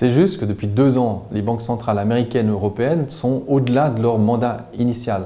C'est juste que depuis 2 ans, les banques centrales américaines et européennes sont au-delà de leur mandat initial.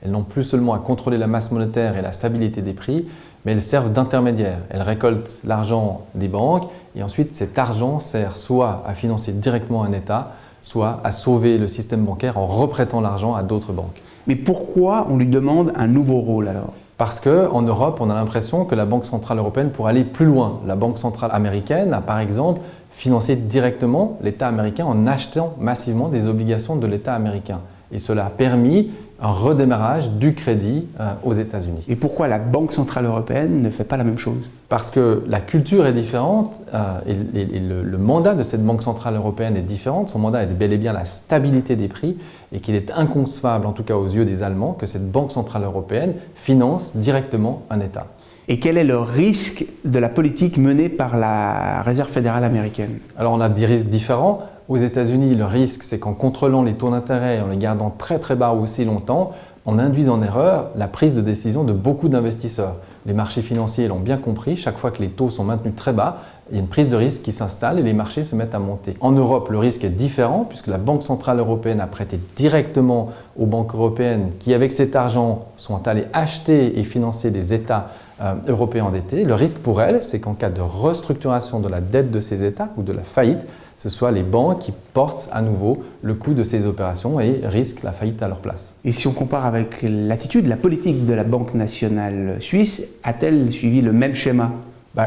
Elles n'ont plus seulement à contrôler la masse monétaire et la stabilité des prix, mais elles servent d'intermédiaires. Elles récoltent l'argent des banques et ensuite cet argent sert soit à financer directement un État, soit à sauver le système bancaire en reprêtant l'argent à d'autres banques. Mais pourquoi on lui demande un nouveau rôle alors ? Parce qu'en Europe, on a l'impression que la Banque centrale européenne pourrait aller plus loin. La Banque centrale américaine a par exemple financé directement l'État américain en achetant massivement des obligations de l'État américain. Et cela a permis un redémarrage du crédit aux États-Unis. Et pourquoi la Banque centrale européenne ne fait pas la même chose ? Parce que la culture est différente et le mandat de cette Banque centrale européenne est différent. Son mandat est bel et bien la stabilité des prix et qu'il est inconcevable, en tout cas aux yeux des Allemands, que cette Banque centrale européenne finance directement un État. Et quel est le risque de la politique menée par la Réserve fédérale américaine ? Alors on a des risques différents. Aux États-Unis, le risque, c'est qu'en contrôlant les taux d'intérêt et en les gardant très très bas aussi longtemps, on induise en erreur la prise de décision de beaucoup d'investisseurs. Les marchés financiers l'ont bien compris, chaque fois que les taux sont maintenus très bas, il y a une prise de risque qui s'installe et les marchés se mettent à monter. En Europe, le risque est différent puisque la Banque centrale européenne a prêté directement aux banques européennes qui, avec cet argent, sont allées acheter et financer des États européens endettés. Le risque pour elles, c'est qu'en cas de restructuration de la dette de ces États ou de la faillite, ce soit les banques qui portent à nouveau le coût de ces opérations et risquent la faillite à leur place. Et si on compare avec l'attitude, la politique de la Banque nationale suisse, a-t-elle suivi le même schéma ?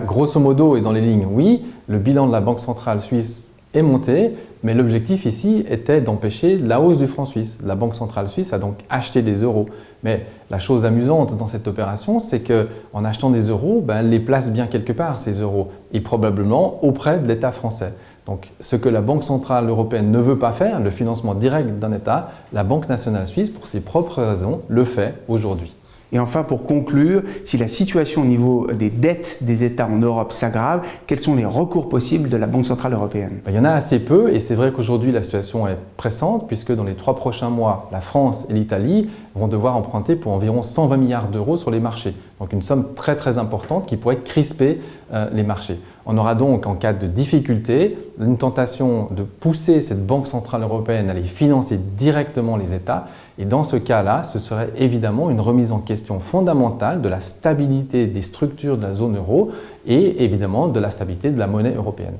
Grosso modo et dans les lignes, oui. Le bilan de la Banque centrale suisse est monté, mais l'objectif ici était d'empêcher la hausse du franc suisse. La Banque centrale suisse a donc acheté des euros. Mais la chose amusante dans cette opération, c'est qu'en achetant des euros, elle les place bien quelque part, ces euros, et probablement auprès de l'État français. Donc ce que la Banque centrale européenne ne veut pas faire, le financement direct d'un État, la Banque nationale suisse, pour ses propres raisons, le fait aujourd'hui. Et enfin, pour conclure, si la situation au niveau des dettes des États en Europe s'aggrave, quels sont les recours possibles de la Banque centrale européenne ? Il y en a assez peu et c'est vrai qu'aujourd'hui la situation est pressante puisque dans les 3 prochains mois, la France et l'Italie vont devoir emprunter pour environ 120 milliards d'euros sur les marchés. Donc une somme très très importante qui pourrait crisper les marchés. On aura donc en cas de difficulté une tentation de pousser cette Banque centrale européenne à aller financer directement les États et dans ce cas-là, ce serait évidemment une remise en question fondamentale de la stabilité des structures de la zone euro et évidemment de la stabilité de la monnaie européenne.